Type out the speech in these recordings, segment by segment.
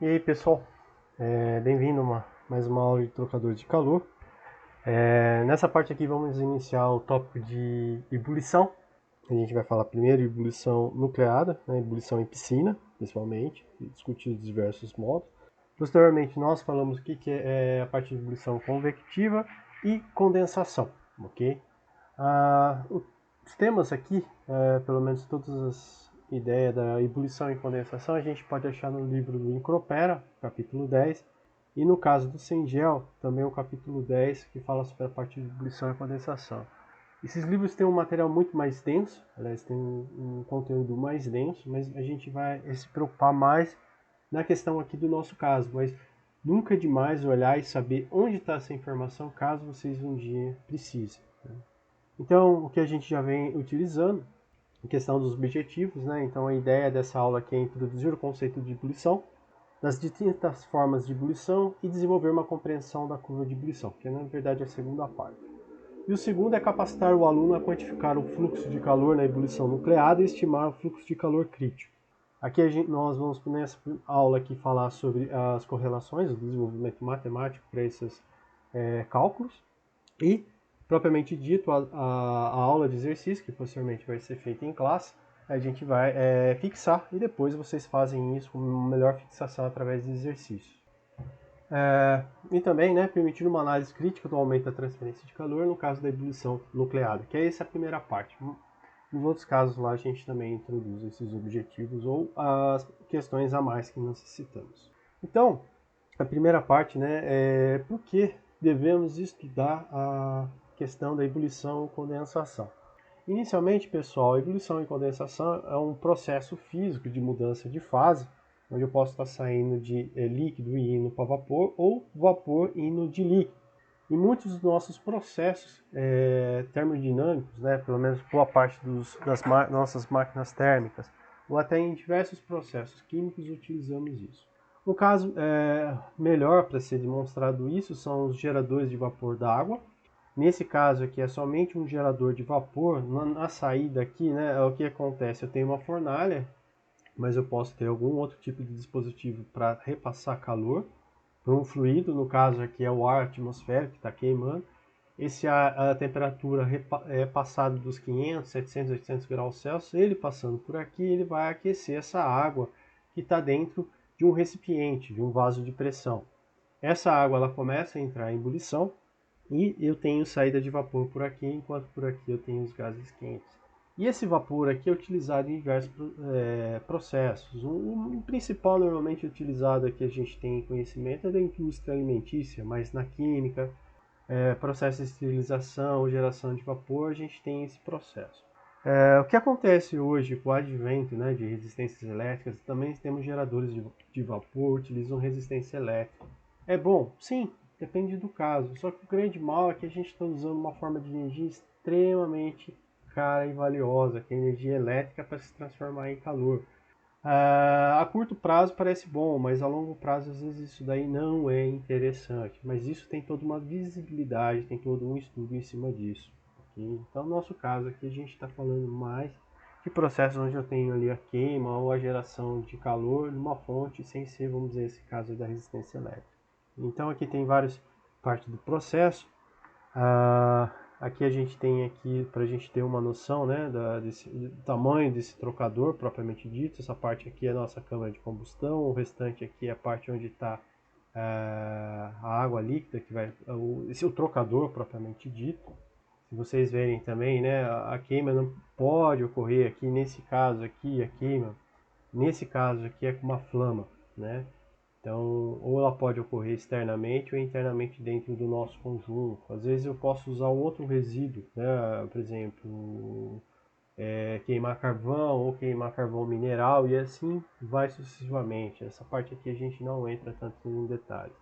E aí pessoal, bem-vindo a mais uma aula de trocador de calor. Nessa parte aqui vamos iniciar o tópico de ebulição. A gente vai falar primeiro de ebulição nucleada, né, ebulição em piscina, principalmente, e discutir os diversos modos. Posteriormente nós falamos o que é a parte de ebulição convectiva e condensação, ok? Os temas aqui, pelo menos todas as ideias da ebulição e condensação, a gente pode achar no livro do Incropera, capítulo 10, e no caso do Cengel, também o capítulo 10, que fala sobre a parte de ebulição e condensação. Esses livros têm um material muito mais denso, aliás, tem um conteúdo mais denso, mas a gente vai se preocupar mais na questão aqui do nosso caso, mas nunca é demais olhar e saber onde está essa informação, caso vocês um dia precisem. Então, o que a gente já vem utilizando, em questão dos objetivos, né? Então, a ideia dessa aula aqui é introduzir o conceito de ebulição, das distintas formas de ebulição e desenvolver uma compreensão da curva de ebulição, que na verdade é a segunda parte. E o segundo é capacitar o aluno a quantificar o fluxo de calor na ebulição nucleada e estimar o fluxo de calor crítico. Aqui nós vamos, nessa aula aqui, falar sobre as correlações, o desenvolvimento matemático para esses cálculos e, propriamente dito, a aula de exercício, que posteriormente vai ser feita em classe, a gente vai fixar e depois vocês fazem isso com melhor fixação através de exercícios. E também, né, permitir uma análise crítica do aumento da transferência de calor no caso da ebulição nucleada, que é essa a primeira parte. Nos outros casos lá a gente também introduz esses objetivos ou as questões a mais que nós citamos. Então, a primeira parte, né, é por que devemos estudar a questão da ebulição e condensação. Inicialmente, pessoal, a ebulição e condensação é um processo físico de mudança de fase, onde eu posso estar saindo de líquido e indo para vapor, ou vapor indo de líquido. Em muitos dos nossos processos termodinâmicos, né, pelo menos boa parte das nossas máquinas térmicas, ou até em diversos processos químicos utilizamos isso. No caso melhor para ser demonstrado isso são os geradores de vapor d'água. Nesse caso aqui é somente um gerador de vapor. Na saída aqui, né, é o que acontece, eu tenho uma fornalha, mas eu posso ter algum outro tipo de dispositivo para repassar calor para um fluido, no caso aqui é o ar atmosférico que está queimando. A temperatura é passada dos 500, 700, 800 graus Celsius, ele passando por aqui, ele vai aquecer essa água que está dentro de um recipiente, de um vaso de pressão. Essa água ela começa a entrar em ebulição e eu tenho saída de vapor por aqui, enquanto por aqui eu tenho os gases quentes. E esse vapor aqui é utilizado em diversos processos. O principal normalmente utilizado aqui a gente tem conhecimento é da indústria alimentícia, mas na química, processo de esterilização, geração de vapor, a gente tem esse processo. O que acontece hoje com o advento, né, de resistências elétricas, também temos geradores de vapor, utilizam resistência elétrica. É bom? Sim, depende do caso. Só que o grande mal é que a gente está usando uma forma de energia extremamente cara e valiosa, que é a energia elétrica para se transformar em calor. A curto prazo parece bom, mas a longo prazo às vezes isso daí não é interessante. Mas isso tem toda uma visibilidade, tem todo um estudo em cima disso. Okay? Então, no nosso caso aqui, a gente está falando mais de processos onde eu tenho ali a queima ou a geração de calor numa fonte, sem ser, vamos dizer, esse caso da resistência elétrica. Então, aqui tem várias partes do processo. Aqui a gente tem aqui para a gente ter uma noção, né, do tamanho desse trocador propriamente dito. Essa parte aqui é a nossa câmara de combustão, o restante aqui é a parte onde está a água líquida, que vai, esse é o trocador propriamente dito. Se vocês verem também, né, a queima não pode ocorrer aqui, nesse caso aqui, a queima, nesse caso aqui é com uma flama, né? Então, ou ela pode ocorrer externamente ou internamente dentro do nosso conjunto. Às vezes eu posso usar um outro resíduo, né? Por exemplo, queimar carvão ou queimar carvão mineral e assim vai sucessivamente. Essa parte aqui a gente não entra tanto em detalhes.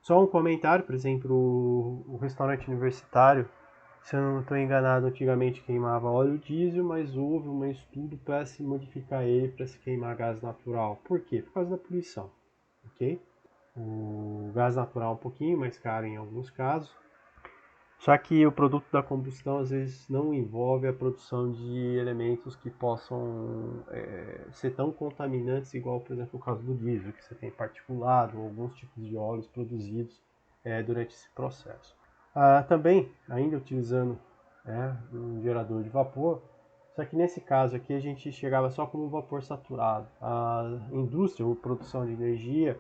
Só um comentário, por exemplo, o restaurante universitário, se eu não estou enganado, antigamente queimava óleo diesel, mas houve um estudo para se modificar ele para se queimar gás natural. Por quê? Por causa da poluição. Ok? O gás natural é um pouquinho mais caro em alguns casos. Só que o produto da combustão às vezes não envolve a produção de elementos que possam ser tão contaminantes, igual, por exemplo, o caso do diesel, que você tem particulado ou alguns tipos de óleos produzidos durante esse processo. Também, ainda utilizando um gerador de vapor, só que nesse caso aqui a gente chegava só como vapor saturado. A indústria ou produção de energia,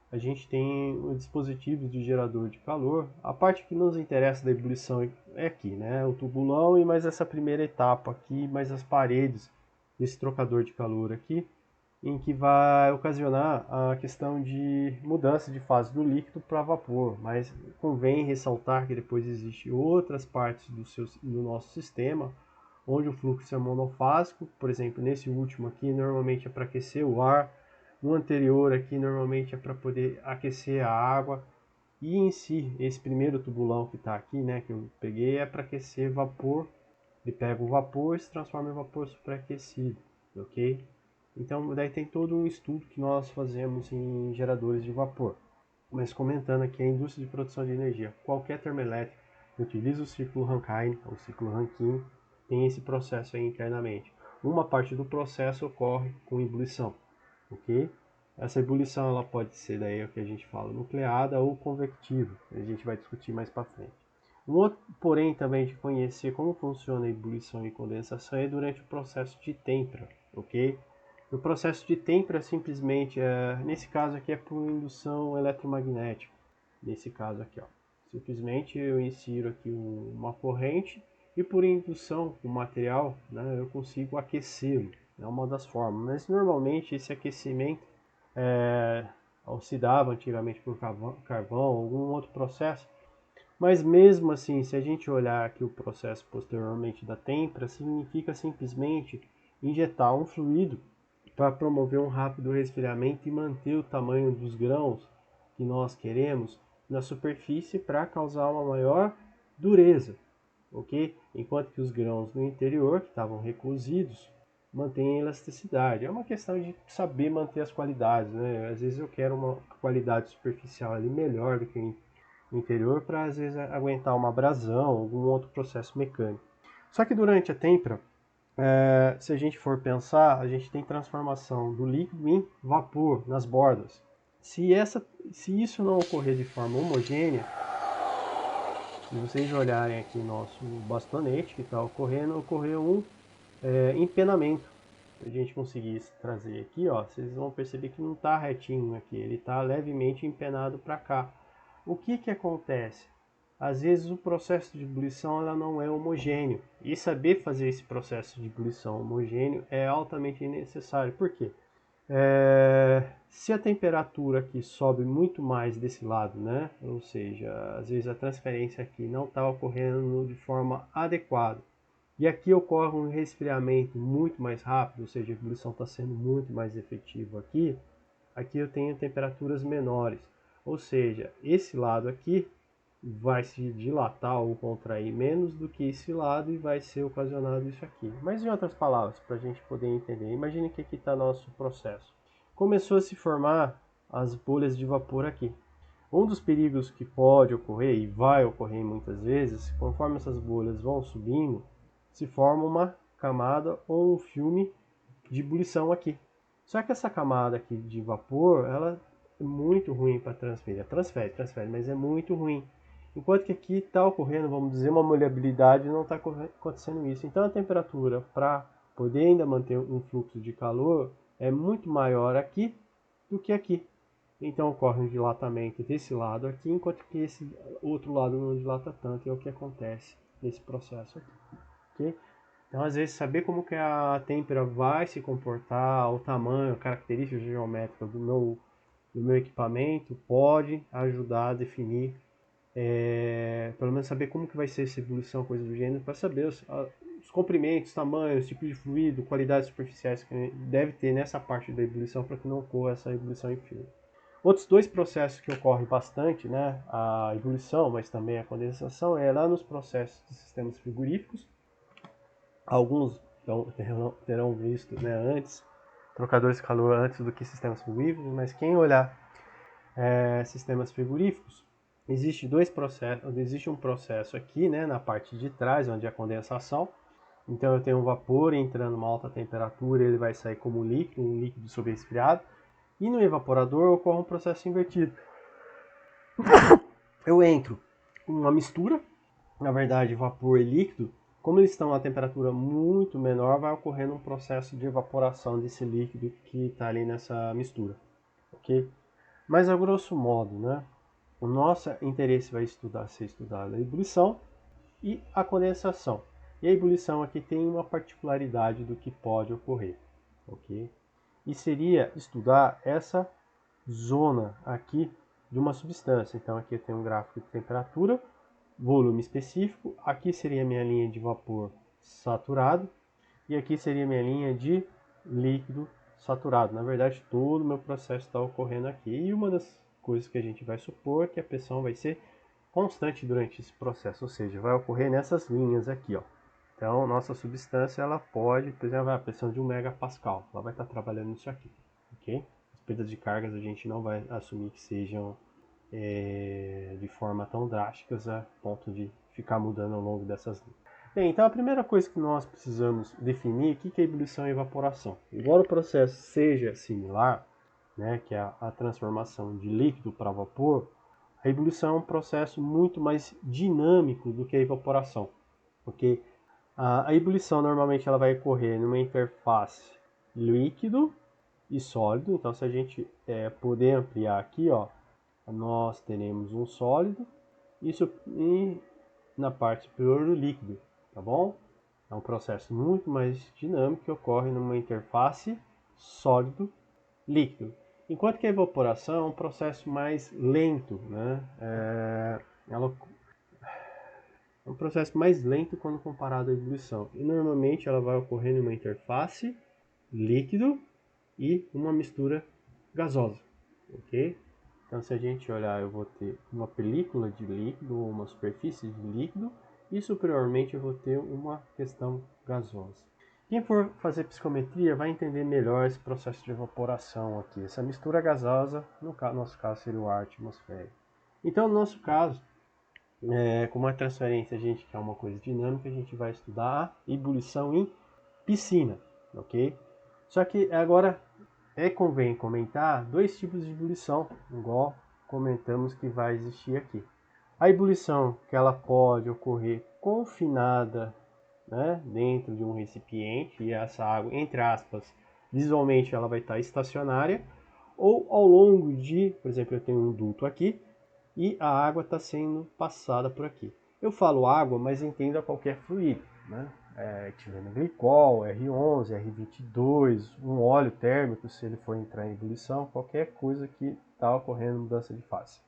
a gente tem o dispositivo de gerador de calor. A parte que nos interessa da ebulição é aqui, né? O tubulão e mais essa primeira etapa aqui, mais as paredes desse trocador de calor aqui, em que vai ocasionar a questão de mudança de fase do líquido para vapor. Mas convém ressaltar que depois existem outras partes do nosso sistema, onde o fluxo é monofásico. Por exemplo, nesse último aqui, normalmente é para aquecer o ar. No anterior aqui, normalmente é para poder aquecer a água. E em si, esse primeiro tubulão que está aqui, né, que eu peguei, é para aquecer vapor. Ele pega o vapor e se transforma em vapor superaquecido, ok? Então, daí tem todo um estudo que nós fazemos em geradores de vapor. Mas comentando aqui a indústria de produção de energia, qualquer termoelétrica que utiliza o ciclo Rankine, ou ciclo Rankine, tem esse processo aí internamente. Uma parte do processo ocorre com ebulição, ok? Essa ebulição ela pode ser daí o que a gente fala nucleada ou convectiva, a gente vai discutir mais para frente. Um outro, porém, também de conhecer como funciona a ebulição e condensação é durante o processo de tempera, ok? O processo de tempera simplesmente, nesse caso aqui é por indução eletromagnética, nesse caso aqui, ó. Simplesmente eu insiro aqui uma corrente e por indução do material, né, eu consigo aquecê-lo, é uma das formas. Mas normalmente esse aquecimento oxidava antigamente por carvão, algum outro processo. Mas mesmo assim, se a gente olhar aqui o processo posteriormente da têmpera, significa simplesmente injetar um fluido para promover um rápido resfriamento e manter o tamanho dos grãos que nós queremos na superfície para causar uma maior dureza, ok? Enquanto que os grãos no interior, que estavam recozidos, mantêm a elasticidade. É uma questão de saber manter as qualidades, né? Às vezes eu quero uma qualidade superficial ali melhor do que no interior para às vezes aguentar uma abrasão, algum outro processo mecânico. Só que durante a têmpera, se a gente for pensar, a gente tem transformação do líquido em vapor nas bordas. Se isso não ocorrer de forma homogênea, se vocês olharem aqui nosso bastonete que está ocorrendo, ocorreu um empenamento. Se a gente conseguisse trazer aqui, ó, vocês vão perceber que não está retinho aqui, ele está levemente empenado para cá. O que que acontece? Às vezes o processo de ebulição ela não é homogêneo, e saber fazer esse processo de ebulição homogêneo é altamente necessário. Por quê? Se a temperatura aqui sobe muito mais desse lado, né? Ou seja, às vezes a transferência aqui não está ocorrendo de forma adequada, e aqui ocorre um resfriamento muito mais rápido, ou seja, a ebulição está sendo muito mais efetiva aqui. Aqui eu tenho temperaturas menores, ou seja, esse lado aqui vai se dilatar ou contrair menos do que esse lado e vai ser ocasionado isso aqui. Mas em outras palavras, para a gente poder entender, imagine que aqui está nosso processo. Começou a se formar as bolhas de vapor aqui. Um dos perigos que pode ocorrer e vai ocorrer muitas vezes, conforme essas bolhas vão subindo, se forma uma camada ou um filme de ebulição aqui. Só que essa camada aqui de vapor, ela é muito ruim para transferir. Transfere, mas é muito ruim. Enquanto que aqui está ocorrendo, vamos dizer, uma maleabilidade, não está acontecendo isso. Então a temperatura para poder ainda manter um fluxo de calor é muito maior aqui do que aqui. Então ocorre um dilatamento desse lado aqui, enquanto que esse outro lado não dilata tanto, é o que acontece nesse processo aqui. Okay? Então, às vezes, saber como que a têmpera vai se comportar, o tamanho, características geométricas do meu equipamento pode ajudar a definir, pelo menos saber como que vai ser essa ebulição, coisa do gênero, para saber os comprimentos, tamanhos, tipo de fluido, qualidades superficiais que deve ter nessa parte da ebulição para que não ocorra essa ebulição em filme. Outros dois processos que ocorrem bastante, né, a ebulição, mas também a condensação, é lá nos processos de sistemas frigoríficos. Alguns terão visto, né, antes, trocadores de calor antes do que sistemas frigoríficos, mas quem olhar sistemas frigoríficos, existe um processo aqui, né, na parte de trás, onde é a condensação. Então eu tenho um vapor entrando a uma alta temperatura, ele vai sair como líquido, um líquido sobre-resfriado. E no evaporador ocorre um processo invertido. Eu entro com uma mistura, na verdade vapor e líquido, como eles estão a temperatura muito menor, vai ocorrendo um processo de evaporação desse líquido que está ali nessa mistura, ok? Mas a grosso modo, né, o nosso interesse vai ser estudado a ebulição e a condensação. E a ebulição aqui tem uma particularidade do que pode ocorrer, ok? E seria estudar essa zona aqui de uma substância. Então aqui eu tenho um gráfico de temperatura, volume específico, aqui seria a minha linha de vapor saturado e aqui seria a minha linha de líquido saturado. Na verdade, todo o meu processo está ocorrendo aqui. E uma das coisas que a gente vai supor é que a pressão vai ser constante durante esse processo, ou seja, vai ocorrer nessas linhas aqui, ó. Então, nossa substância, ela pode, por exemplo, a pressão de 1 megapascal, ela vai estar trabalhando nisso aqui, ok? As perdas de cargas a gente não vai assumir que sejam de forma tão drásticas a ponto de ficar mudando ao longo dessas linhas. Bem, então a primeira coisa que nós precisamos definir é o que é ebulição e evaporação. Embora o processo seja similar, né, que é a transformação de líquido para vapor, a ebulição é um processo muito mais dinâmico do que a evaporação, porque a ebulição normalmente ela vai ocorrer numa interface líquido e sólido. Então, se a gente poder ampliar aqui, ó, nós teremos um sólido e na parte superior o líquido, tá bom? É um processo muito mais dinâmico que ocorre numa interface sólido-líquido. Enquanto que a evaporação é um processo mais lento, né? Ela é um processo mais lento quando comparado à ebulição. E normalmente ela vai ocorrer em uma interface líquido e uma mistura gasosa, ok? Então se a gente olhar, eu vou ter uma película de líquido ou uma superfície de líquido e superiormente eu vou ter uma questão gasosa. Quem for fazer psicometria vai entender melhor esse processo de evaporação aqui. Essa mistura gasosa, no nosso caso, seria o ar atmosférico. Então, no nosso caso, como a transferência a gente quer uma coisa dinâmica, a gente vai estudar a ebulição em piscina, ok? Só que agora convém comentar dois tipos de ebulição, igual comentamos que vai existir aqui. A ebulição que ela pode ocorrer confinada, né, dentro de um recipiente, e essa água, entre aspas, visualmente ela vai estar estacionária, ou ao longo de, por exemplo, eu tenho um duto aqui, e a água está sendo passada por aqui. Eu falo água, mas entenda qualquer fluido, né? Etileno glicol, R11, R22, um óleo térmico, se ele for entrar em ebulição, qualquer coisa que está ocorrendo mudança de fase.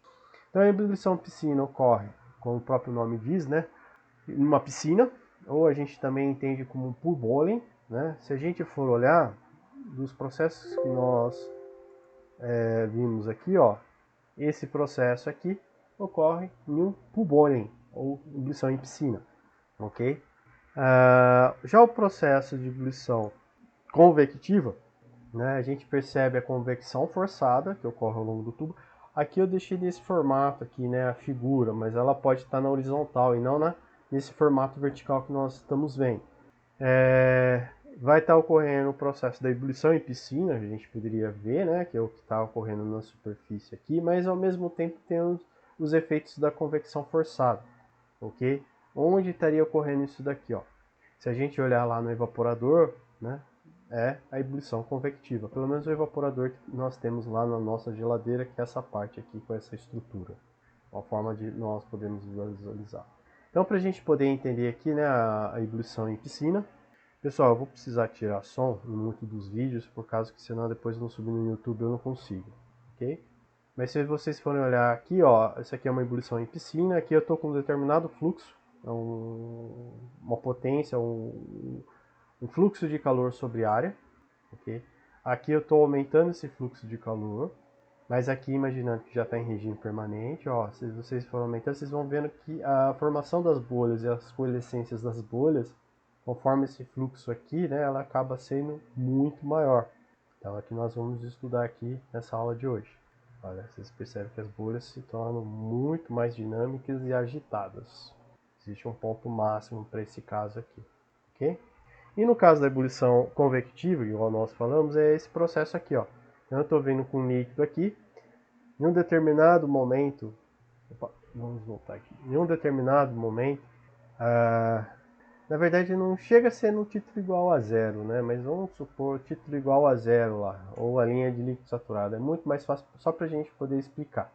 Então a ebulição piscina ocorre, como o próprio nome diz, né? Numa piscina, ou a gente também entende como um pool boiling, né? Se a gente for olhar dos processos que nós vimos aqui, ó, esse processo aqui ocorre em um pool boiling, ou ebulição em piscina, ok? Já o processo de ebulição convectiva, né, a gente percebe a convecção forçada que ocorre ao longo do tubo. Aqui eu deixei nesse formato aqui, né, a figura, mas ela pode estar na horizontal e não nesse formato vertical que nós estamos vendo. Vai estar ocorrendo o processo da ebulição em piscina, a gente poderia ver, né, que é o que está ocorrendo na superfície aqui, mas ao mesmo tempo tem os efeitos da convecção forçada, ok? Onde estaria ocorrendo isso daqui, ó? Se a gente olhar lá no evaporador, né, é a ebulição convectiva, pelo menos o evaporador que nós temos lá na nossa geladeira, que é essa parte aqui com essa estrutura, uma forma de nós podermos visualizar. Então, para a gente poder entender aqui, né, a ebulição em piscina, pessoal, eu vou precisar tirar som em muito dos vídeos, por causa que senão depois não subir no YouTube eu não consigo, ok? Mas se vocês forem olhar aqui, ó, essa aqui é uma ebulição em piscina, aqui eu estou com um determinado fluxo, uma potência, um fluxo de calor sobre área, ok? Aqui eu estou aumentando esse fluxo de calor, mas aqui imaginando que já está em regime permanente, ó, se vocês forem aumentando, vocês vão vendo que a formação das bolhas e as coalescências das bolhas, conforme esse fluxo aqui, né, ela acaba sendo muito maior. Então aqui nós vamos estudar aqui nessa aula de hoje. Olha, vocês percebem que as bolhas se tornam muito mais dinâmicas e agitadas. Existe um ponto máximo para esse caso aqui, ok? E no caso da ebulição convectiva, igual nós falamos, é esse processo aqui, ó. Eu estou vendo com líquido aqui, em um determinado momento, vamos voltar aqui, em um determinado momento, na verdade não chega a ser no título igual a zero, né? Mas vamos supor título igual a zero lá, ou a linha de líquido saturado, é muito mais fácil só para a gente poder explicar.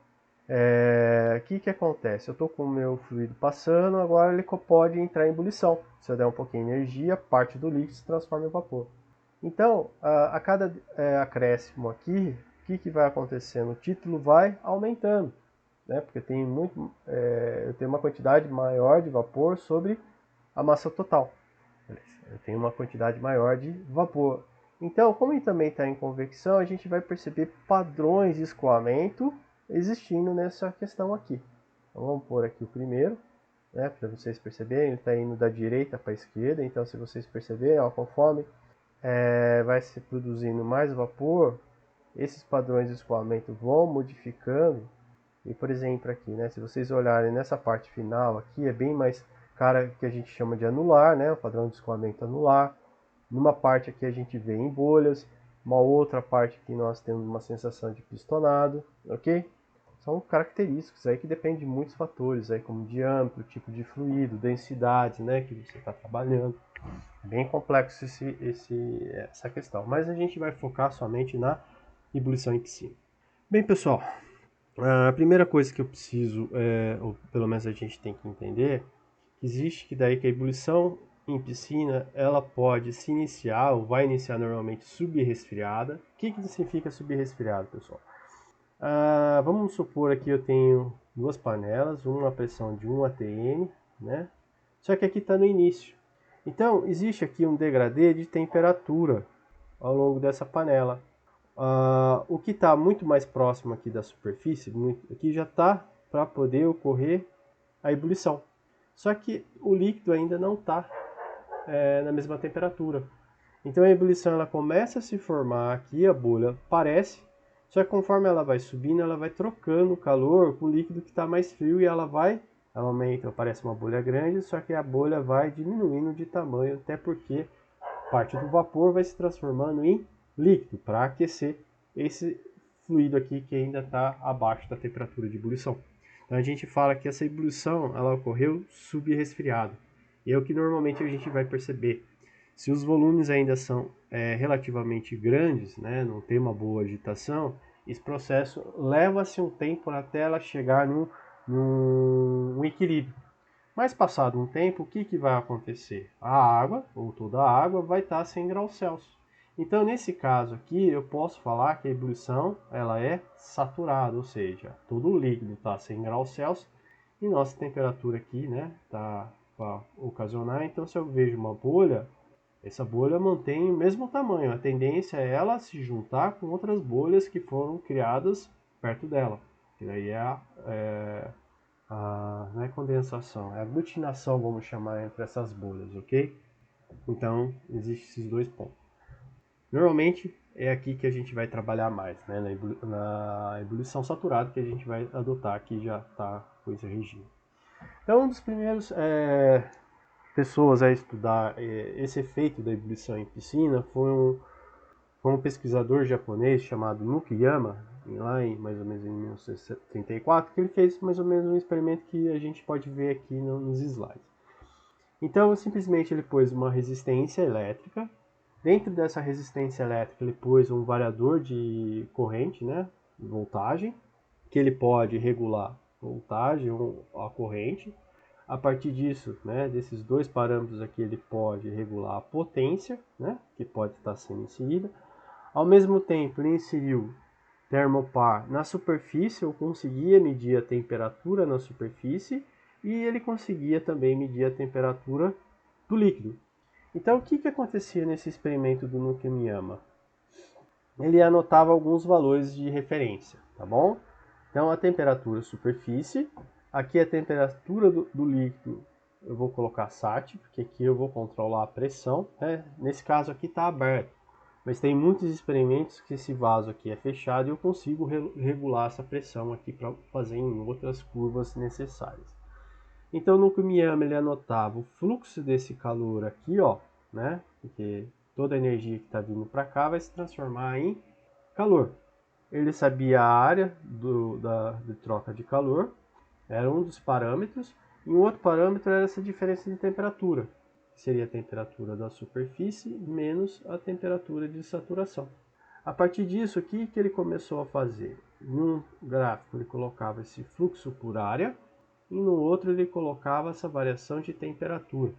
Que acontece? Eu estou com o meu fluido passando, agora ele pode entrar em ebulição. Se eu der um pouquinho de energia, parte do líquido se transforma em vapor. Então, a cada acréscimo aqui, o que vai acontecendo? O título vai aumentando, né? Porque eu tenho uma quantidade maior de vapor sobre a massa total. Eu tenho uma quantidade maior de vapor. Então, como ele também está em convecção, a gente vai perceber padrões de escoamento existindo nessa questão aqui. Então, vamos pôr aqui o primeiro, né, para vocês perceberem, ele está indo da direita para a esquerda. Então, se vocês perceberem, ó, conforme vai se produzindo mais vapor, esses padrões de escoamento vão modificando. E, por exemplo, aqui, né, se vocês olharem nessa parte final aqui, é bem mais cara que a gente chama de anular, né, o padrão de escoamento anular. Numa parte aqui a gente vê em bolhas, uma outra parte que nós temos uma sensação de pistonado, ok? São características aí que dependem de muitos fatores, aí como diâmetro, tipo de fluido, densidade, né, que você está trabalhando. É bem complexo essa questão, mas a gente vai focar somente na ebulição em piscina. Bem, pessoal, a primeira coisa que eu preciso, ou pelo menos a gente tem que entender, existe que daí que a ebulição em piscina, ela pode se iniciar, ou vai iniciar normalmente subresfriada. O que significa subresfriado, pessoal? Vamos supor aqui eu tenho duas panelas, uma pressão de 1 atm, né? Só que aqui está no início. Então, existe aqui um degradê de temperatura ao longo dessa panela. O que está muito mais próximo aqui da superfície, aqui já está para poder ocorrer a ebulição. Só que o líquido ainda não está na mesma temperatura. Então a ebulição ela começa a se formar aqui, a bolha aparece, só que conforme ela vai subindo, ela vai trocando o calor com o líquido que está mais frio e ela aumenta, aparece uma bolha grande, só que a bolha vai diminuindo de tamanho, até porque parte do vapor vai se transformando em líquido para aquecer esse fluido aqui que ainda está abaixo da temperatura de ebulição. Então a gente fala que essa ebulição ela ocorreu subresfriado. E é o que normalmente a gente vai perceber. Se os volumes ainda são relativamente grandes, né, não tem uma boa agitação, esse processo leva-se um tempo até ela chegar num equilíbrio. Mas passado um tempo, o que vai acontecer? A água, ou toda a água, vai estar a 100 graus Celsius. Então, nesse caso aqui, eu posso falar que a ebulição ela é saturada, ou seja, todo o líquido está a 100 graus Celsius e nossa temperatura aqui, né, está para ocasionar. Então, se eu vejo uma bolha, essa bolha mantém o mesmo tamanho. A tendência é ela se juntar com outras bolhas que foram criadas perto dela. Que daí não é condensação, é aglutinação, vamos chamar, entre essas bolhas, ok? Então, existem esses dois pontos. Normalmente, é aqui que a gente vai trabalhar mais, né? Na ebulição saturada, que a gente vai adotar aqui, já está com esse regime. Então, um dos primeiros pessoas a estudar esse efeito da ebulição em piscina foi um pesquisador japonês chamado Nukiyama, lá em mais ou menos em 1934, que ele fez mais ou menos um experimento que a gente pode ver aqui nos slides. Então, simplesmente ele pôs uma resistência elétrica. Dentro dessa resistência elétrica, ele pôs um variador de corrente, né, voltagem, que ele pode regular a voltagem ou a corrente. A partir disso, né, desses dois parâmetros aqui, ele pode regular a potência, né, que pode estar sendo inserida. Ao mesmo tempo, ele inseriu termopar na superfície, ou conseguia medir a temperatura na superfície, e ele conseguia também medir a temperatura do líquido. Então, o que acontecia nesse experimento do Nukiyama? Ele anotava alguns valores de referência, tá bom? Então, a temperatura superfície, aqui a temperatura do líquido, eu vou colocar SAT, porque aqui eu vou controlar a pressão, né? Nesse caso aqui está aberto. Mas tem muitos experimentos que esse vaso aqui é fechado e eu consigo regular essa pressão aqui para fazer em outras curvas necessárias. Então no Kumiyama ele anotava o fluxo desse calor aqui, ó, né? Porque toda a energia que está vindo para cá vai se transformar em calor. Ele sabia a área de troca de calor, era um dos parâmetros, e um outro parâmetro era essa diferença de temperatura, que seria a temperatura da superfície menos a temperatura de saturação. A partir disso, o que ele começou a fazer? Num gráfico ele colocava esse fluxo por área, e no outro ele colocava essa variação de temperatura.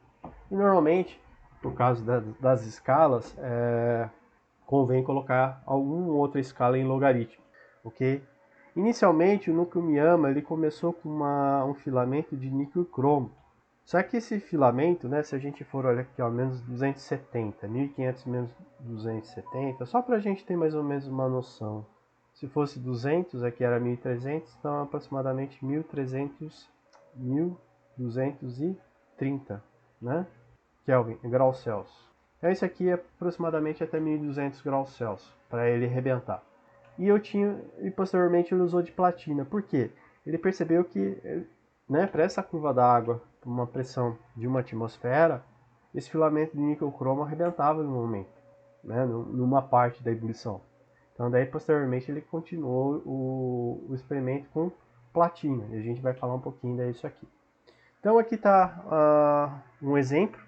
E normalmente, por causa das escalas, convém colocar alguma outra escala em logaritmo, ok? Inicialmente, o núcleo Miyama ele começou com um filamento de níquel cromo. Só que esse filamento, né, se a gente for olhar aqui, ó, menos 270, 1500 menos 270, só para a gente ter mais ou menos uma noção. Se fosse 200, aqui era 1300, então aproximadamente 1230, né? Kelvin, graus Celsius. Então isso aqui é aproximadamente até 1200 graus Celsius para ele arrebentar. E posteriormente ele usou de platina. Por quê? Ele percebeu que, né, para essa curva d'água, uma pressão de uma atmosfera, esse filamento de níquel cromo arrebentava no momento, né, numa parte da ebulição. Então daí posteriormente ele continuou o experimento com platina. E a gente vai falar um pouquinho disso aqui. Então aqui está um exemplo.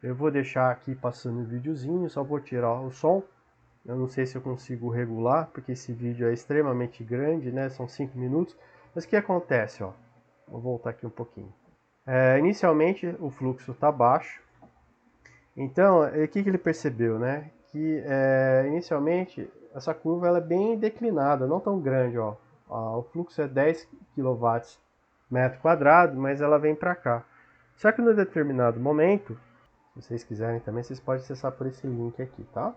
Eu vou deixar aqui passando o videozinho, só vou tirar o som. Eu não sei se eu consigo regular, porque esse vídeo é extremamente grande, né? São 5 minutos. Mas o que acontece, ó? Vou voltar aqui um pouquinho. Inicialmente o fluxo está baixo. Então, o que ele percebeu, né? Que inicialmente essa curva ela é bem declinada, não tão grande, ó. O fluxo é 10 kW metro quadrado, mas ela vem para cá. Só que no determinado momento, se vocês quiserem também, vocês podem acessar por esse link aqui, tá?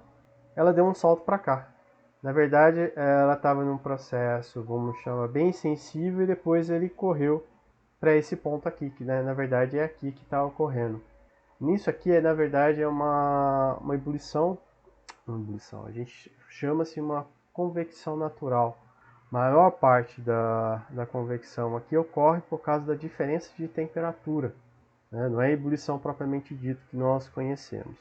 Ela deu um salto para cá. Na verdade, ela estava num processo, vamos chamar, bem sensível, e depois ele correu para esse ponto aqui, que né, na verdade é aqui que está ocorrendo. Nisso aqui, na verdade, é uma ebulição, a gente chama-se uma convecção natural. A maior parte da convecção aqui ocorre por causa da diferença de temperatura, né? Não é a ebulição propriamente dita que nós conhecemos.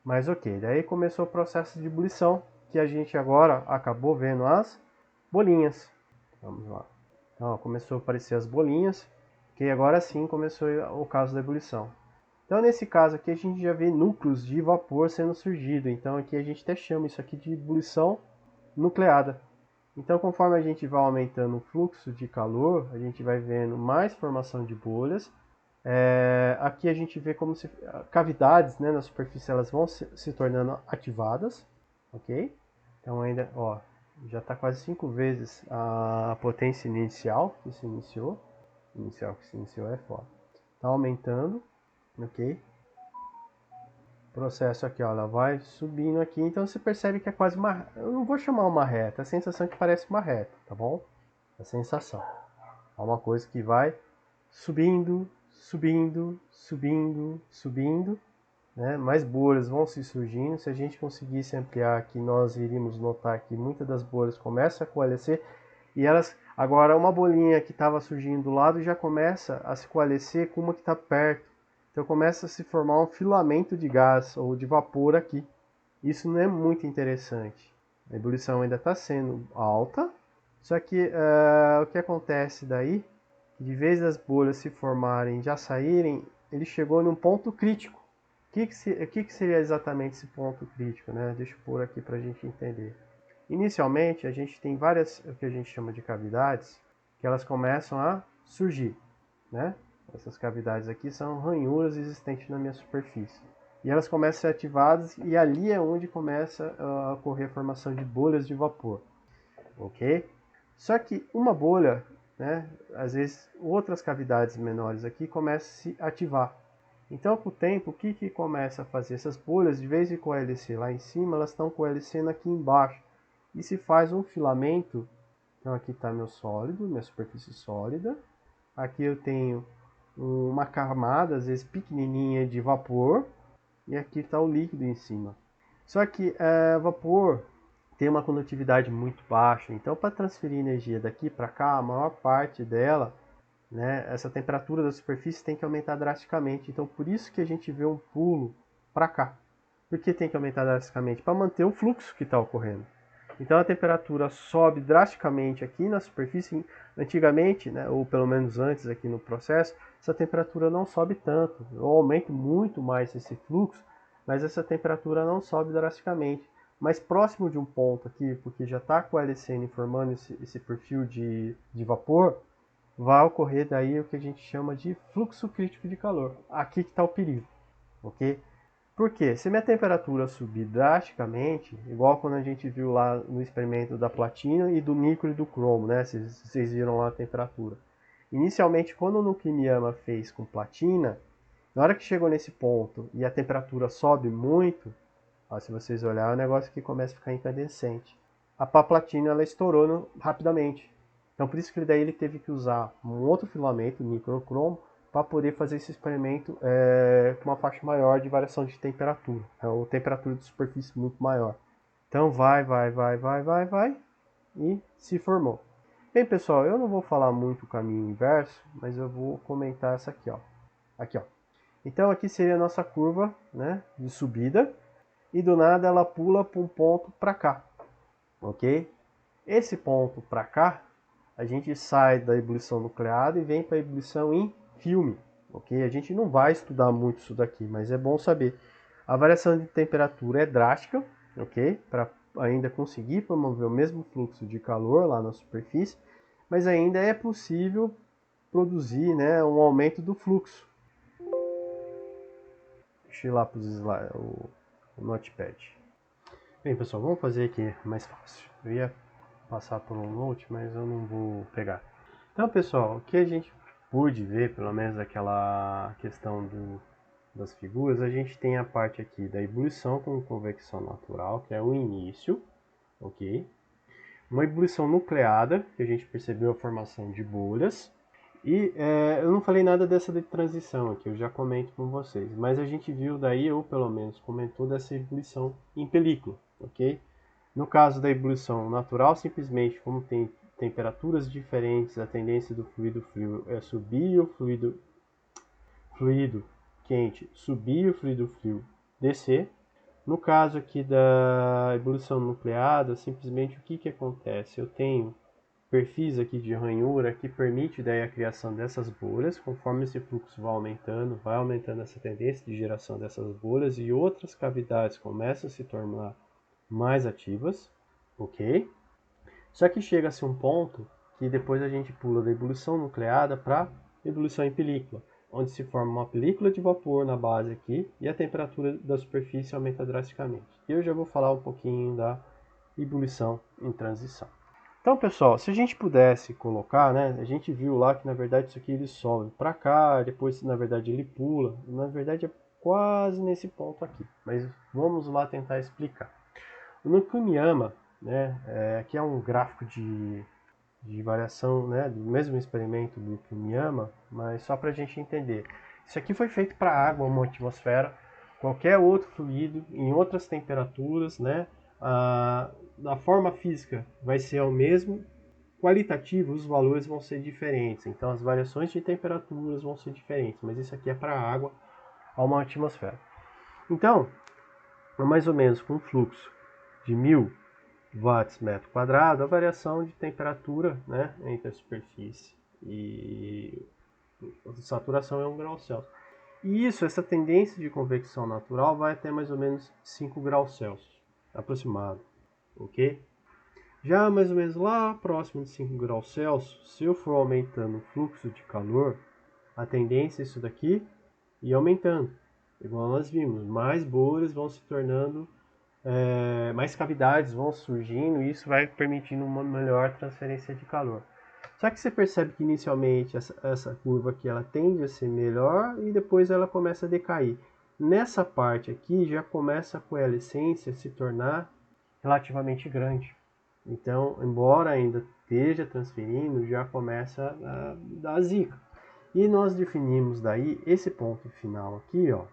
Mas ok, daí começou o processo de ebulição, que a gente agora acabou vendo as bolinhas. Vamos lá. Então, começou a aparecer as bolinhas, que agora sim começou o caso da ebulição. Então, nesse caso aqui, a gente já vê núcleos de vapor sendo surgido. Então, aqui a gente até chama isso aqui de ebulição nucleada. Então, conforme a gente vai aumentando o fluxo de calor, a gente vai vendo mais formação de bolhas. Aqui a gente vê como se cavidades, né, na superfície elas vão se tornando ativadas, ok? Então ainda, ó, já está quase 5 vezes a potência inicial que se iniciou. É foda. Está aumentando, ok? O processo aqui, ó, ela vai subindo aqui, então você percebe que é quase uma, eu não vou chamar uma reta, a sensação é que parece uma reta, tá bom? A sensação é uma coisa que vai subindo, subindo, subindo, subindo, né? Mais bolhas vão se surgindo. Se a gente conseguisse ampliar aqui, nós iríamos notar que muitas das bolhas começam a coalescer e elas, agora uma bolinha que estava surgindo do lado já começa a se coalescer com uma que está perto. Então começa a se formar um filamento de gás ou de vapor aqui. Isso não é muito interessante. A ebulição ainda está sendo alta, só que o que acontece daí, de vez das bolhas se formarem e já saírem, ele chegou num ponto crítico. O que seria exatamente esse ponto crítico, né? Deixa eu pôr aqui para a gente entender. Inicialmente, a gente tem várias, o que a gente chama de cavidades, que elas começam a surgir, né? Essas cavidades aqui são ranhuras existentes na minha superfície. E elas começam a ser ativadas e ali é onde começa a ocorrer a formação de bolhas de vapor, ok? Só que uma bolha, né, às vezes outras cavidades menores aqui começam a se ativar. Então, com o tempo, o que começa a fazer? Essas bolhas, de vez de coalescer lá em cima, elas estão coalescendo aqui embaixo. E se faz um filamento. Então, aqui está meu sólido, minha superfície sólida. Aqui eu tenho uma camada, às vezes pequenininha, de vapor. E aqui está o líquido em cima. Só que vapor tem uma condutividade muito baixa, então para transferir energia daqui para cá, a maior parte dela, né, essa temperatura da superfície tem que aumentar drasticamente. Então por isso que a gente vê um pulo para cá. Por que tem que aumentar drasticamente? Para manter o fluxo que está ocorrendo. Então a temperatura sobe drasticamente aqui na superfície. Antigamente, né, ou pelo menos antes aqui no processo, essa temperatura não sobe tanto. Eu aumento muito mais esse fluxo, mas essa temperatura não sobe drasticamente. Mas próximo de um ponto aqui, porque já está com o LCN formando esse perfil de vapor, vai ocorrer daí o que a gente chama de fluxo crítico de calor. Aqui que está o perigo, ok? Por quê? Se minha temperatura subir drasticamente, igual quando a gente viu lá no experimento da platina e do níquel e do cromo, né? Vocês viram lá a temperatura. Inicialmente, quando o Nukimiyama fez com platina, na hora que chegou nesse ponto e a temperatura sobe muito, ó, se vocês olharem, o negócio aqui começa a ficar incandescente. A platina ela estourou rapidamente. Então por isso que daí ele teve que usar um outro filamento, níquel ou cromo, para poder fazer esse experimento com uma faixa maior de variação de temperatura, ou temperatura de superfície muito maior. Então vai e se formou. Bem pessoal, eu não vou falar muito o caminho inverso, mas eu vou comentar essa aqui, ó. Aqui, ó. Então aqui seria a nossa curva, né, de subida, e do nada ela pula para um ponto para cá, ok? Esse ponto para cá, a gente sai da ebulição nucleada e vem para a ebulição em filme, ok? A gente não vai estudar muito isso daqui, mas é bom saber. A variação de temperatura é drástica, ok? Para ainda conseguir promover o mesmo fluxo de calor lá na superfície, mas ainda é possível produzir, né, um aumento do fluxo. Deixa eu ir lá para o Notepad. Bem, pessoal, vamos fazer aqui mais fácil. Eu ia passar por um note, mas eu não vou pegar. Então, pessoal, o que a gente pôde ver, pelo menos aquela questão das figuras, a gente tem a parte aqui da ebulição com convecção natural, que é o início, ok? Uma ebulição nucleada, que a gente percebeu a formação de bolhas. E eu não falei nada dessa de transição aqui, eu já comento com vocês. Mas a gente viu daí, ou pelo menos comentou, dessa ebulição em película, ok? No caso da ebulição natural, simplesmente como tem temperaturas diferentes, a tendência do fluido frio é subir e o fluido quente subir e o fluido frio descer. No caso aqui da ebulição nucleada, simplesmente o que acontece? Eu tenho perfis aqui de ranhura que permite daí a criação dessas bolhas, conforme esse fluxo vai aumentando essa tendência de geração dessas bolhas e outras cavidades começam a se tornar mais ativas, ok? Só que chega-se um ponto que depois a gente pula da ebulição nucleada para ebulição em película, onde se forma uma película de vapor na base aqui e a temperatura da superfície aumenta drasticamente. E eu já vou falar um pouquinho da ebulição em transição. Então, pessoal, se a gente pudesse colocar, né, a gente viu lá que na verdade isso aqui ele sobe para cá, depois na verdade ele pula, na verdade é quase nesse ponto aqui, mas vamos lá tentar explicar. O Nukimiyama, né, aqui é um gráfico de variação, né, do mesmo experimento do Nukimiyama, mas só para a gente entender. Isso aqui foi feito para água, uma atmosfera, qualquer outro fluido, em outras temperaturas, né, a forma física vai ser o mesmo, qualitativo os valores vão ser diferentes, então as variações de temperaturas vão ser diferentes, mas isso aqui é para água a uma atmosfera. Então, mais ou menos com um fluxo de 1000 watts metro quadrado, a variação de temperatura, né, entre a superfície e a saturação é 1 grau Celsius. E essa tendência de convecção natural vai até mais ou menos 5 graus Celsius, aproximado, ok? Já mais ou menos lá próximo de 5 graus Celsius, se eu for aumentando o fluxo de calor, a tendência é isso daqui ir aumentando. Igual nós vimos, mais bolhas vão se tornando, mais cavidades vão surgindo e isso vai permitindo uma melhor transferência de calor. Só que você percebe que inicialmente essa curva aqui ela tende a ser melhor e depois ela começa a decair. Nessa parte aqui já começa a coalescência se tornar relativamente grande. Então, embora ainda esteja transferindo, já começa a dar zica. E nós definimos daí esse ponto final aqui, ó,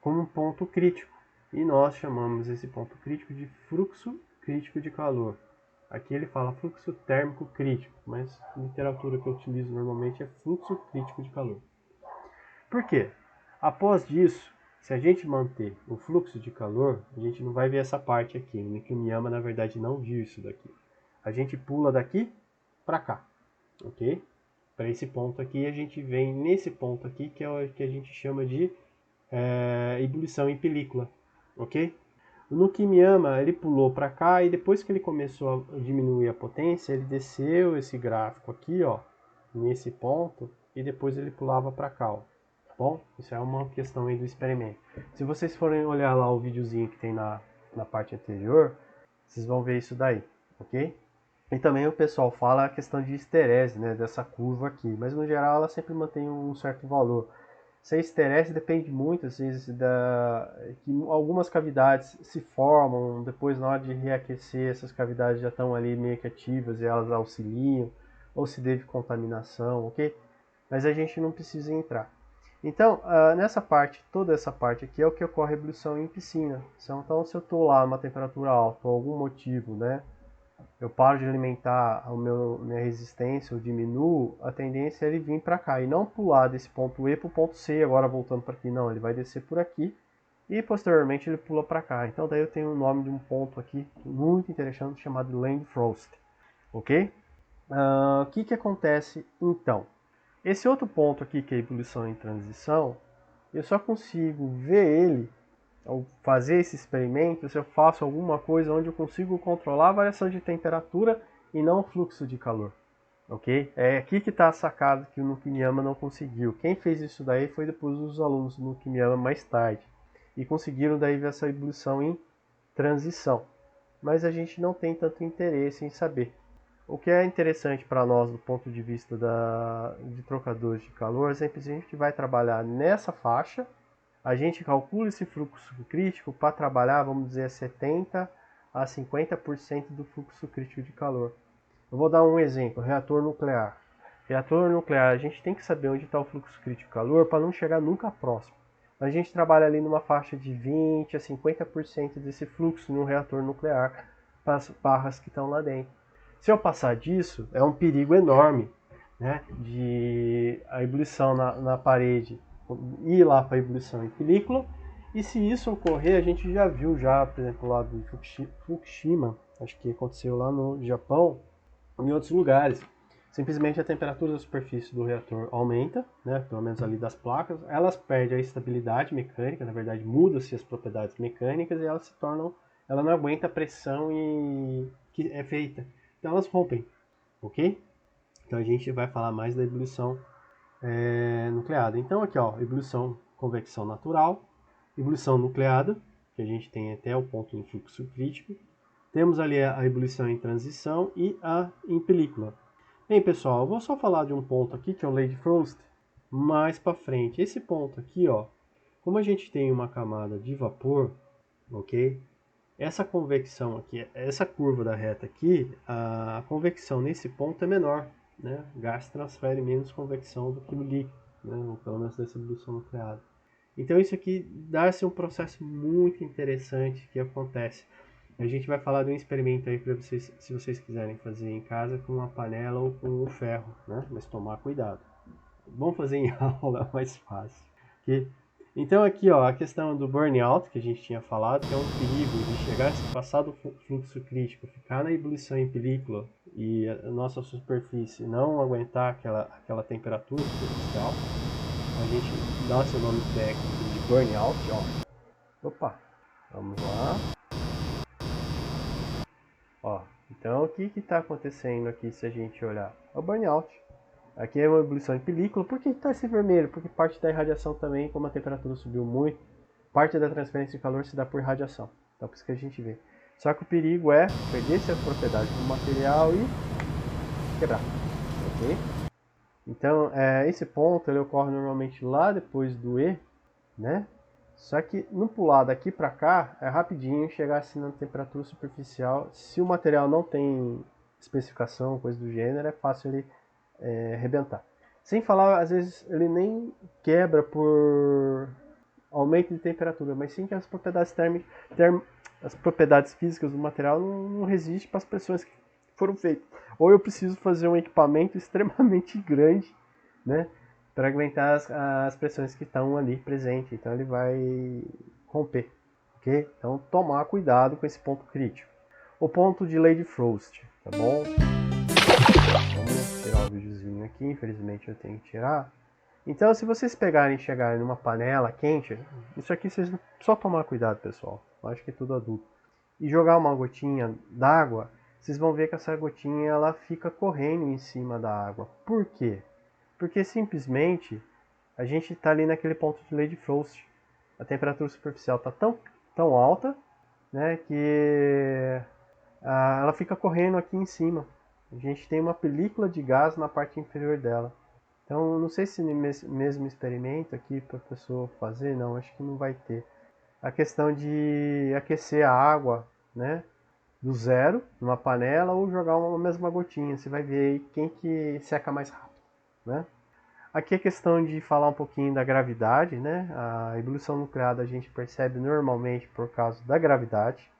como um ponto crítico. E nós chamamos esse ponto crítico de fluxo crítico de calor. Aqui ele fala fluxo térmico crítico, mas a literatura que eu utilizo normalmente é fluxo crítico de calor. Por quê? Após disso, se a gente manter o fluxo de calor, a gente não vai ver essa parte aqui. O Nikimiyama, na verdade, não viu isso daqui. A gente pula daqui para cá, ok? Para esse ponto aqui, a gente vem nesse ponto aqui, que é o que a gente chama de ebulição em película, ok? O Nikimiyama, ele pulou para cá e depois que ele começou a diminuir a potência, ele desceu esse gráfico aqui, ó, nesse ponto, e depois ele pulava para cá, ó. Bom, isso é uma questão aí do experimento. Se vocês forem olhar lá o videozinho que tem na parte anterior, vocês vão ver isso daí, ok? E também o pessoal fala a questão de esterese, né, dessa curva aqui, mas no geral ela sempre mantém um certo valor. Se a esterese depende muito, às vezes, que algumas cavidades se formam, depois na hora de reaquecer, essas cavidades já estão ali meio que ativas e elas auxiliam, ou se deve contaminação, ok? Mas a gente não precisa entrar. Então, nessa parte, toda essa parte aqui é o que ocorre a ebulição em piscina. Então, se eu estou lá numa temperatura alta, por algum motivo, né, eu paro de alimentar minha resistência, eu diminuo, a tendência é ele vir para cá e não pular desse ponto E para o ponto C, agora voltando para aqui. Não, ele vai descer por aqui e posteriormente ele pula para cá. Então, daí eu tenho o nome de um ponto aqui muito interessante chamado Langfrost, ok? O que acontece então? Esse outro ponto aqui, que é a ebulição em transição, eu só consigo ver ele, ao fazer esse experimento, se eu faço alguma coisa onde eu consigo controlar a variação de temperatura e não o fluxo de calor. Ok? É aqui que está a sacada que o Nikimiyama não conseguiu. Quem fez isso daí foi depois os alunos do Nikimiyama mais tarde. E conseguiram daí ver essa ebulição em transição. Mas a gente não tem tanto interesse em saber. O que é interessante para nós do ponto de vista de trocadores de calor, é sempre a gente vai trabalhar nessa faixa, a gente calcula esse fluxo crítico para trabalhar, vamos dizer, 70 a 50% do fluxo crítico de calor. Eu vou dar um exemplo, reator nuclear. Reator nuclear, a gente tem que saber onde está o fluxo crítico de calor para não chegar nunca próximo. A gente trabalha ali numa faixa de 20 a 50% desse fluxo no reator nuclear para as barras que estão lá dentro. Se eu passar disso, é um perigo enorme, né, de a ebulição na parede ir lá para a ebulição em película. E se isso ocorrer, a gente já viu já, por exemplo, lá do Fukushima, acho que aconteceu lá no Japão, em outros lugares. Simplesmente a temperatura da superfície do reator aumenta, né, pelo menos ali das placas, elas perdem a estabilidade mecânica, na verdade muda-se as propriedades mecânicas e elas se tornam, ela não aguenta a pressão que é feita. Então elas rompem, ok? Então a gente vai falar mais da ebulição nucleada. Então aqui, ó, ebulição convecção natural, ebulição nucleada, que a gente tem até o ponto do fluxo crítico. Temos ali a ebulição em transição e a em película. Bem, pessoal, eu vou só falar de um ponto aqui, que é o Langfrost, mais para frente. Esse ponto aqui, ó, como a gente tem uma camada de vapor, ok? Essa convecção aqui, essa curva da reta aqui, a convecção nesse ponto é menor, né? O gás transfere menos convecção do que o líquido, né? Ou pelo menos dessa ebulição nucleada. Então isso aqui dá-se um processo muito interessante que acontece. A gente vai falar de um experimento aí para vocês, se vocês quiserem fazer em casa com uma panela ou com um ferro, né? Mas tomar cuidado. Vamos fazer em aula, é mais fácil. Okay? Então aqui, ó, a questão do burnout que a gente tinha falado, que é um perigo de chegar a passar do fluxo crítico, ficar na ebulição em película e a nossa superfície não aguentar aquela temperatura superficial. A gente dá seu nome técnico de burnout, ó. Opa, vamos lá. Ó, então o que está acontecendo aqui se a gente olhar? É o burnout. Aqui é uma ebulição em película. Por que está esse vermelho? Porque parte da irradiação também, como a temperatura subiu muito, parte da transferência de calor se dá por radiação. Então por isso que a gente vê. Só que o perigo é perder essa propriedade do material e quebrar. Ok? Então esse ponto ele ocorre normalmente lá depois do E, né? Só que no pular daqui para cá é rapidinho chegar assim na temperatura superficial. Se o material não tem especificação, coisa do gênero, é fácil ele arrebentar. Sem falar, às vezes ele nem quebra por aumento de temperatura, mas sim que as propriedades térmicas, as propriedades físicas do material não resistem para as pressões que foram feitas. Ou eu preciso fazer um equipamento extremamente grande, né, para aguentar as pressões que estão ali presentes. Então ele vai romper, ok? Então tomar cuidado com esse ponto crítico. O ponto de Lady Frost, tá bom? Vamos tirar o videozinho aqui, infelizmente eu tenho que tirar. Então, se vocês pegarem e chegarem numa panela quente, isso aqui vocês só tomar cuidado, pessoal. Eu acho que é tudo adulto. E jogar uma gotinha d'água, vocês vão ver que essa gotinha ela fica correndo em cima da água. Por quê? Porque simplesmente a gente está ali naquele ponto de Lady Frost. A temperatura superficial está tão alta, né, que ela fica correndo aqui em cima. A gente tem uma película de gás na parte inferior dela. Então, não sei se nesse mesmo experimento aqui para a pessoa fazer, não, acho que não vai ter. A questão de aquecer a água, né, do zero, numa panela, ou jogar uma mesma gotinha. Você vai ver aí quem que seca mais rápido, né? Aqui é questão de falar um pouquinho da gravidade, né? A ebulição nuclear a gente percebe normalmente por causa da gravidade.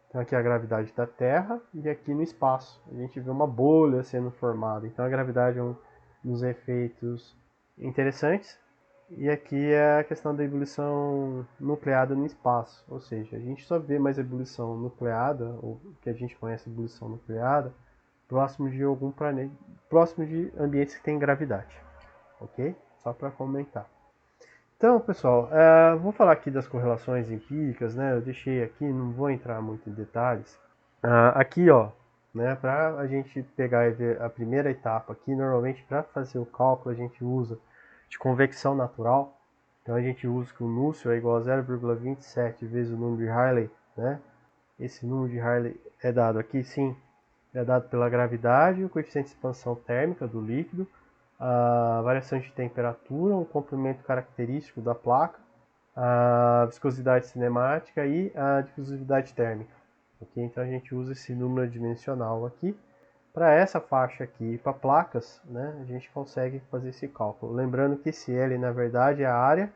Então aqui é a gravidade da Terra e aqui no espaço. A gente vê uma bolha sendo formada. Então a gravidade é um dos efeitos interessantes. E aqui é a questão da ebulição nucleada no espaço. Ou seja, a gente só vê mais ebulição nucleada, ou que a gente conhece ebulição nucleada, próximo de algum planeta, próximo de ambientes que têm gravidade. Ok? Só para comentar. Então, pessoal, vou falar aqui das correlações empíricas, né? Eu deixei aqui, não vou entrar muito em detalhes. Aqui, ó, né? Para a gente pegar e ver a primeira etapa aqui, normalmente para fazer o cálculo a gente usa de convecção natural. Então a gente usa que o núcleo é igual a 0,27 vezes o número de Rayleigh, né? Esse número de Rayleigh é dado aqui, sim, é dado pela gravidade, o coeficiente de expansão térmica do líquido, a variação de temperatura, o comprimento característico da placa, a viscosidade cinemática e a difusividade térmica. Okay? Então a gente usa esse número dimensional aqui. Para essa faixa aqui, para placas, né, a gente consegue fazer esse cálculo. Lembrando que esse L, na verdade, é a área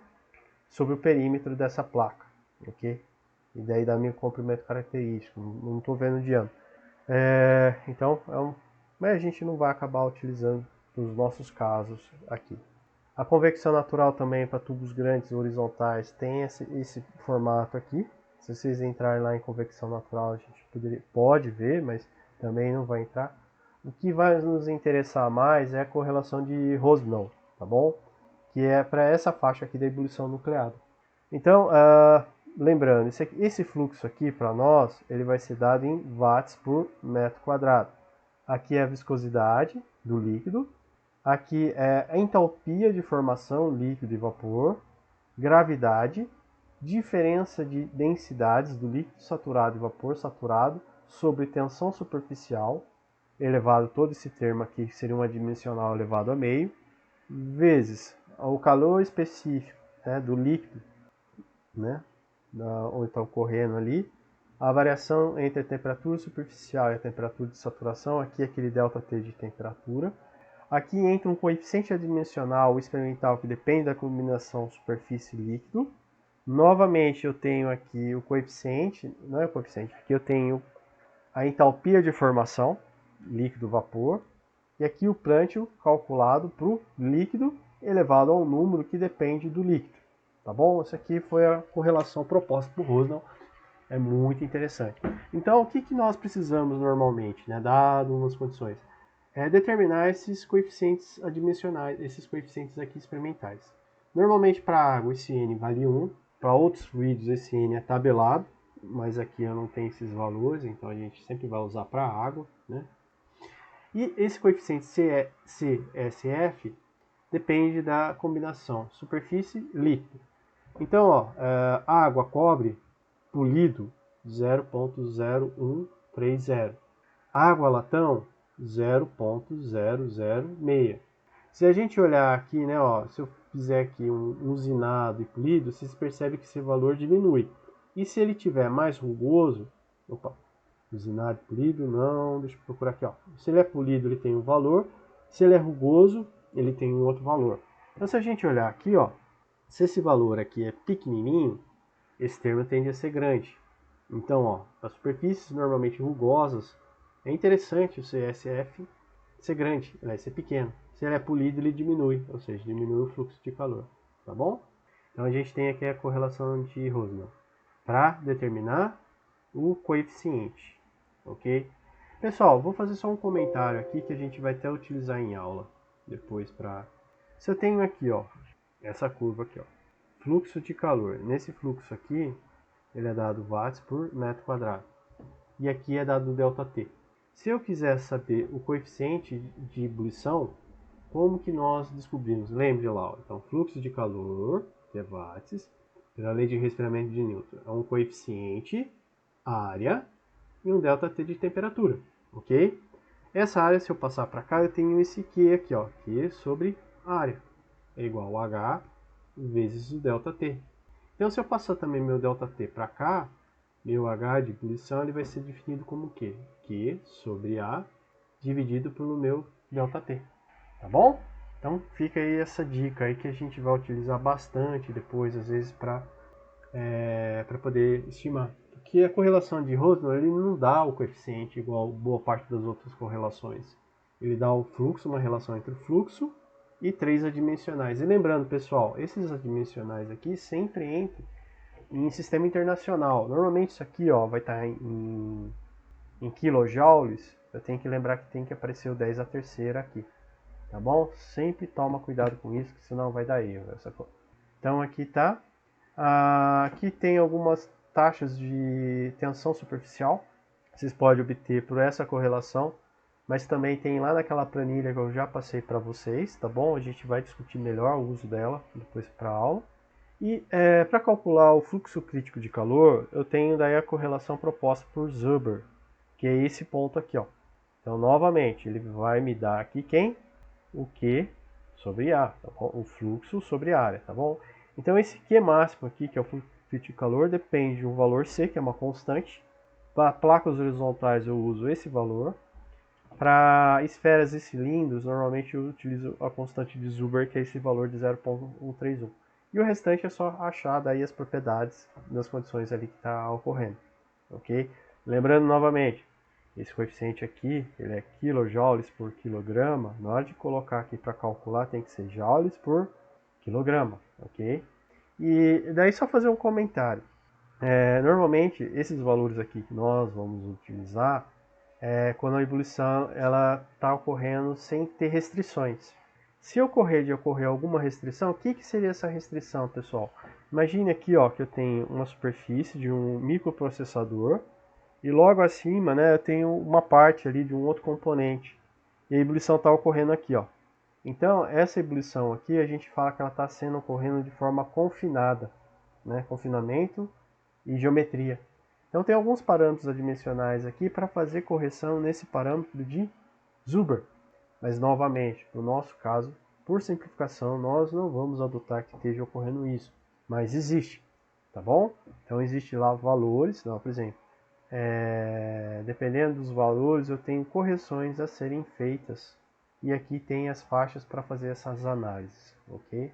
sobre o perímetro dessa placa. Okay? E daí dá meu comprimento característico, não estou vendo de ano. Então, mas a gente não vai acabar utilizando nos nossos casos aqui. A convecção natural também para tubos grandes horizontais tem esse formato aqui. Se vocês entrarem lá em convecção natural, a gente pode ver, mas também não vai entrar. O que vai nos interessar mais é a correlação de Rosnow, tá bom? Que é para essa faixa aqui da ebulição nucleada. Então, lembrando, esse fluxo aqui para nós, ele vai ser dado em watts por metro quadrado. Aqui é a viscosidade do líquido, aqui é a entalpia de formação líquido e vapor, gravidade, diferença de densidades do líquido saturado e vapor saturado sobre tensão superficial, elevado todo esse termo aqui, que seria uma dimensional elevado a meio, vezes o calor específico, né, do líquido, né, ou então correndo ali, a variação entre a temperatura superficial e a temperatura de saturação, aqui é aquele ΔT de temperatura. Aqui entra um coeficiente adimensional experimental que depende da combinação superfície-líquido. Novamente eu tenho aqui o coeficiente, não é o coeficiente, aqui eu tenho a entalpia de formação, líquido-vapor, e aqui o Prandtl calculado para o líquido elevado ao número que depende do líquido. Tá bom? Essa aqui foi a correlação proposta por Rosnow. É muito interessante. Então, o que nós precisamos normalmente, né, dado umas condições? É determinar esses coeficientes adimensionais, esses coeficientes aqui experimentais. Normalmente, para água, esse N vale 1. Para outros fluidos, esse N é tabelado, mas aqui eu não tenho esses valores, então a gente sempre vai usar para água, né? E esse coeficiente CSF depende da combinação superfície-líquido. Então, ó, água, cobre, polido 0,0130. Água, latão 0,006. Se a gente olhar aqui, né, ó, se eu fizer aqui um usinado e polido, vocês percebem que esse valor diminui. E se ele tiver mais rugoso, opa, usinado e polido, não, deixa eu procurar aqui, ó. Se ele é polido, ele tem um valor. Se ele é rugoso, ele tem um outro valor. Então, se a gente olhar aqui, ó, Se esse valor aqui é pequenininho, esse termo tende a ser grande. Então, ó, as superfícies normalmente rugosas, é interessante o CSF ser grande, ele vai ser pequeno. Se ele é polido, ele diminui, ou seja, diminui o fluxo de calor, tá bom? Então a gente tem aqui a correlação de Rosman para determinar o coeficiente, ok? Pessoal, vou fazer só um comentário aqui que a gente vai até utilizar em aula depois para... Se eu tenho aqui, ó, essa curva aqui, ó, fluxo de calor. Nesse fluxo aqui, ele é dado watts por metro quadrado. E aqui é dado ΔT. Se eu quiser saber o coeficiente de ebulição, como que nós descobrimos? Lembre lá, ó, então fluxo de calor, que é watts, pela lei de resfriamento de Newton, é um coeficiente, área e um ΔT de temperatura, ok? Essa área, se eu passar para cá, eu tenho esse Q aqui, ó, Q sobre área, é igual a H vezes o ΔT. Então, se eu passar também meu ΔT para cá, meu H de ebulição ele vai ser definido como Q? Q sobre A dividido pelo meu ΔT. Tá bom? Então fica aí essa dica aí que a gente vai utilizar bastante depois, às vezes, para poder estimar. Porque a correlação de Rosman ele não dá o coeficiente igual boa parte das outras correlações. Ele dá o fluxo, uma relação entre o fluxo e 3 adimensionais. E lembrando, pessoal, esses adimensionais aqui sempre entram em sistema internacional. Normalmente isso aqui ó, vai estar em kilojoules. Eu tenho que lembrar que tem que aparecer o 10 a terceira aqui. Tá bom? Sempre toma cuidado com isso, senão vai dar erro. Então aqui tá. Aqui tem algumas taxas de tensão superficial. Vocês podem obter por essa correlação. Mas também tem lá naquela planilha que eu já passei para vocês, tá bom? A gente vai discutir melhor o uso dela depois para a aula. E para calcular o fluxo crítico de calor, eu tenho daí a correlação proposta por Zuber, que é esse ponto aqui, ó. Então, novamente, ele vai me dar aqui quem? O Q sobre A, tá bom? O fluxo sobre a área, tá bom? Então, esse Q máximo aqui, que é o fluxo crítico de calor, depende de um valor C, que é uma constante. Para placas horizontais eu uso esse valor. Para esferas e cilindros, normalmente eu utilizo a constante de Zuber, que é esse valor de 0,131. E o restante é só achar daí as propriedades das condições ali que está ocorrendo, ok? Lembrando novamente, esse coeficiente aqui, ele é kilojoules por quilograma. Na hora de colocar aqui para calcular, tem que ser joules por quilograma, ok? E daí só fazer um comentário. Normalmente, esses valores aqui que nós vamos utilizar quando a ebulição está ocorrendo sem ter restrições. Se ocorrer alguma restrição, o que seria essa restrição, pessoal? Imagine aqui ó, que eu tenho uma superfície de um microprocessador e logo acima eu tenho uma parte ali de um outro componente. E a ebulição está ocorrendo aqui. Ó. Então, essa ebulição aqui, a gente fala que ela está ocorrendo de forma confinada. Confinamento e geometria. Então tem alguns parâmetros adimensionais aqui para fazer correção nesse parâmetro de Zuber. Mas novamente, no nosso caso, por simplificação, nós não vamos adotar que esteja ocorrendo isso. Mas existe, tá bom? Então existe lá valores, por exemplo, dependendo dos valores eu tenho correções a serem feitas. E aqui tem as faixas para fazer essas análises, ok?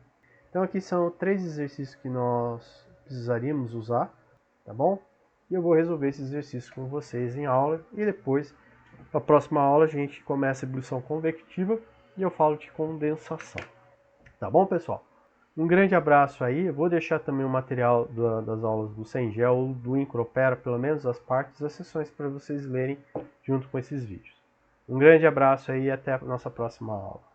Então aqui são 3 exercícios que nós precisaríamos usar, tá bom? E eu vou resolver esses exercícios com vocês em aula. E depois, na próxima aula, a gente começa a ebulição convectiva e eu falo de condensação. Tá bom, pessoal? Um grande abraço aí. Eu vou deixar também o material das aulas do Cengel ou do Incropera, pelo menos as partes, as sessões para vocês lerem junto com esses vídeos. Um grande abraço aí e até a nossa próxima aula.